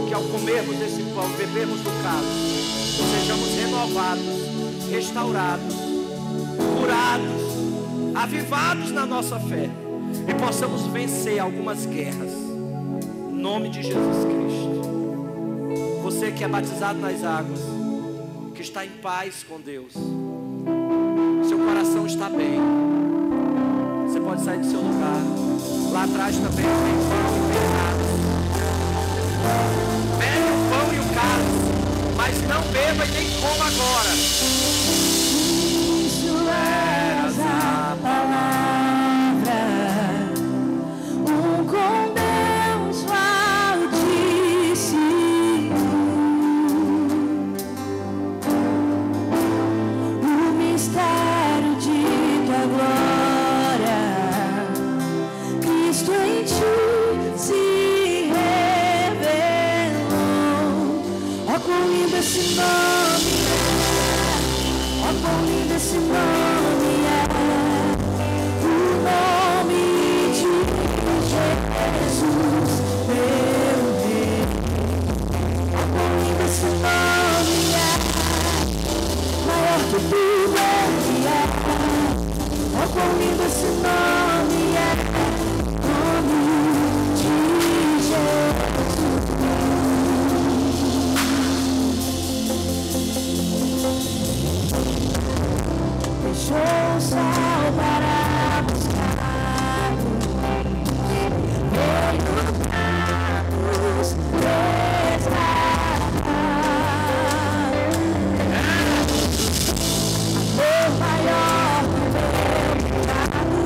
Que ao comermos desse pão, bebermos do cálice, sejamos renovados, restaurados, curados, avivados na nossa fé e possamos vencer algumas guerras. Em nome de Jesus Cristo. Você que é batizado nas águas, que está em paz com Deus, seu coração está bem, você pode sair do seu lugar. Lá atrás também tem pão e tem cálice. Bebe o pão e o cálice, mas não beba e nem coma agora. Isso és a palavra, com Deus Altíssimo, o mistério de tua glória, Cristo em ti se revelou. Ó, quão lindo esse nome é, ó, quão lindo esse nome é, o nome de Jesus, meu Deus. Ó, quão lindo esse nome é, maior que tudo ele é. Ó, quão lindo esse nome é, nome de Jesus. Deixou o sol para buscar-nos, veio para nos resgatar. Amor maior do meu pecado,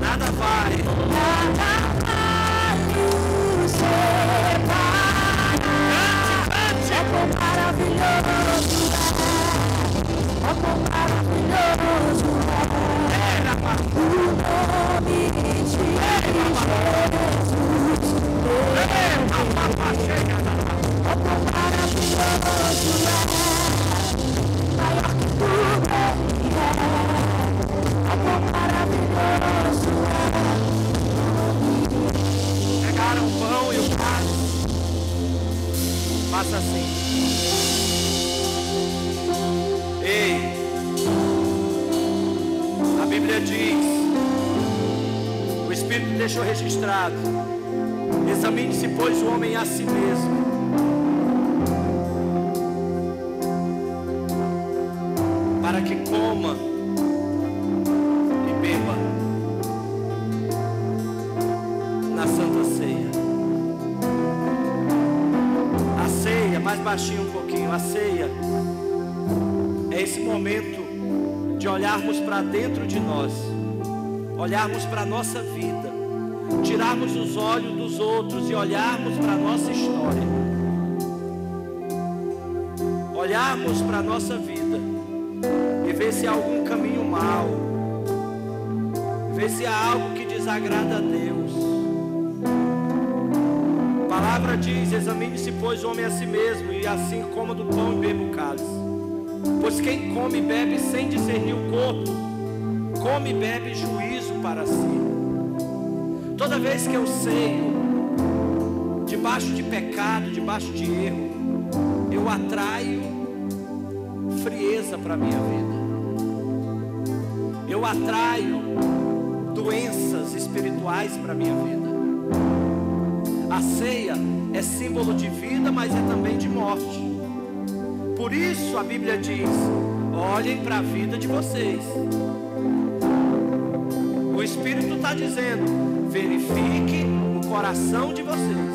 Nada maravilhoso é, oh, quão maravilhoso é o nome de Jesus. Oh, quão maravilhoso é, maior que tudo ele é. Oh, quão maravilhoso é. Pegaram o pão e o cálice. Faça assim. Ei, a Bíblia diz, o Espírito deixou registrado: examine-se, pois, o homem a si mesmo, para que coma e beba na Santa Ceia. A ceia, mais baixinho um pouquinho, a ceia é esse momento de olharmos para dentro de nós, olharmos para a nossa vida, tirarmos os olhos dos outros e olharmos para a nossa história, olharmos para a nossa vida e ver se há algum caminho mau, ver se há algo que desagrada a Deus. A palavra diz: examine-se, pois, o homem a si mesmo, e assim coma do pão e beba o cálice. Pois quem come e bebe sem discernir o corpo, come e bebe juízo para si. Toda vez que eu ceio debaixo de pecado, debaixo de erro, eu atraio frieza para a minha vida. Eu atraio doenças espirituais para a minha vida. A ceia é símbolo de vida, mas é também de morte. Por isso a Bíblia diz: olhem para a vida de vocês. O Espírito está dizendo: verifique o coração de vocês.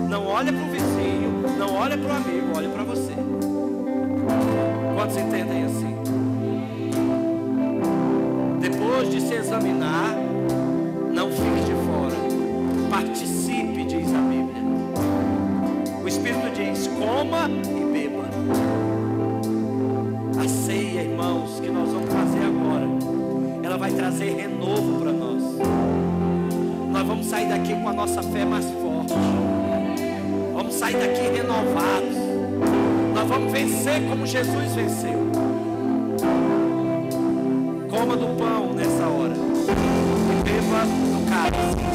Não olha para o vizinho, não olha para o amigo, olha para você. Quantos entendem assim? Depois de se examinar, não fique de fora, participe, diz a Bíblia. O Espírito diz: coma e beba. A ceia, irmãos, que nós vamos fazer agora, ela vai trazer renovo para nós. Nós vamos sair daqui com a nossa fé mais forte. Vamos sair daqui renovados. Nós vamos vencer como Jesus venceu. Coma do pão nessa hora e beba do cálice.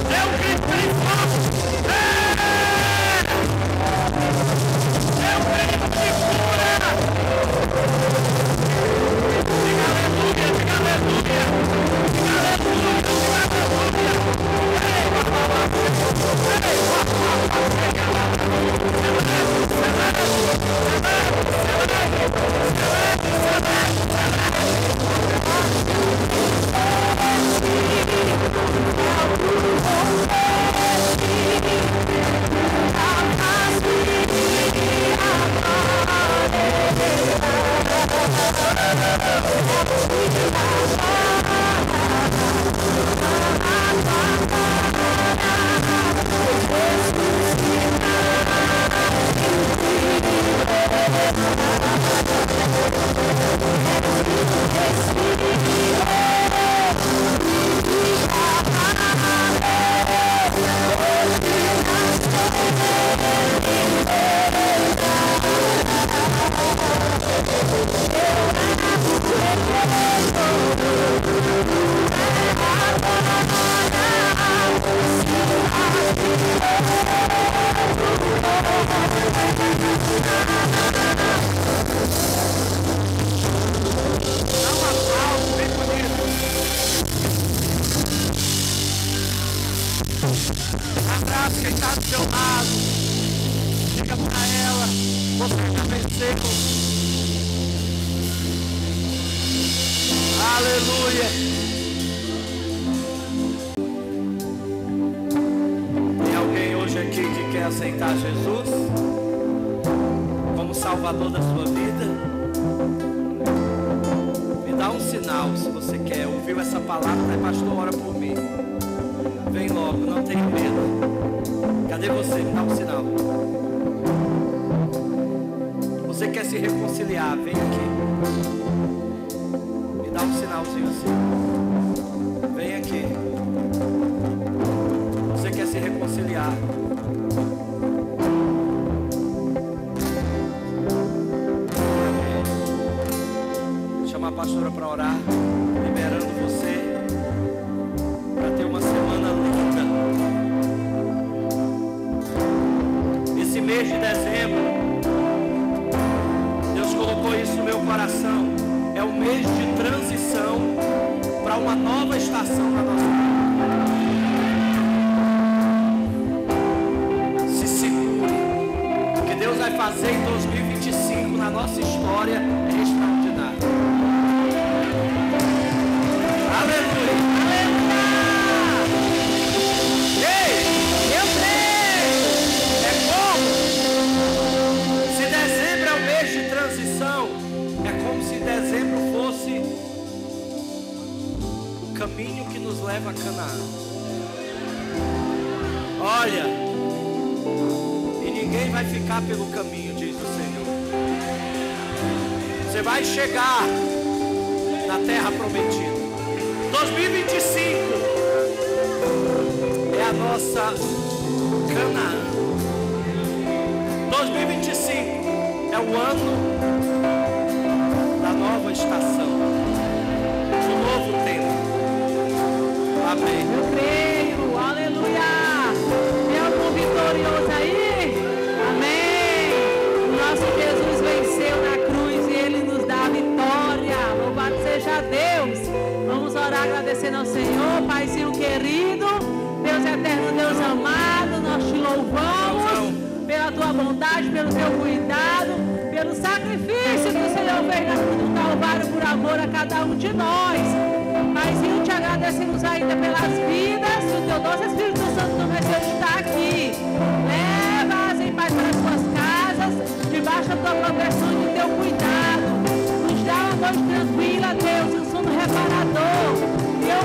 Eu gritei forte. quem está do seu lado, diga para ela: você já venceu. Aleluia. Tem alguém hoje aqui que quer aceitar Jesus como Salvador da sua vida? Me dá um sinal se você quer. Ouviu essa palavra, né, pastor? Ora por mim. Vem logo, não tenha medo. Cadê você? Me dá um sinal. Você quer se reconciliar? Vem aqui. Me dá um sinalzinho assim. Vem aqui. Você quer se reconciliar? Chama a pastora para orar, liberando você para ter uma semana linda. Esse mês de dezembro, Deus colocou isso no meu coração. É um mês de transição para uma nova estação na nossa vida. Se segure. O que Deus vai fazer em 2025 na nossa história é extraordinário. Aleluia. Ei, eu creio. É como se dezembro é o mês de transição. É como se dezembro fosse o caminho que nos leva a Canaã. Olha, e ninguém vai ficar pelo caminho, diz o Senhor. Você vai chegar na terra prometida. 2025 é a nossa Canaã. 2025 é o ano da nova estação, do novo tempo. Amém. Eu creio, aleluia. Tem algum vitorioso aí? Amém. O nosso Jesus venceu na cruz e Ele nos dá a vitória. Louvado seja Deus. Vamos orar agradecendo ao Senhor, Paizinho querido, Deus eterno, Deus amado, nós te louvamos pela tua bondade, pelo teu cuidado, pelo sacrifício que o Senhor fez na cruz do Calvário por amor a cada um de nós. Paizinho, te agradecemos ainda pelas vidas, o teu doce Espírito Santo não venceu de estar aqui. Leva-as em paz para as suas casas, debaixo da tua proteção e do teu cuidado. Nos dá uma noite tranquila, Deus, um sono reparador. E eu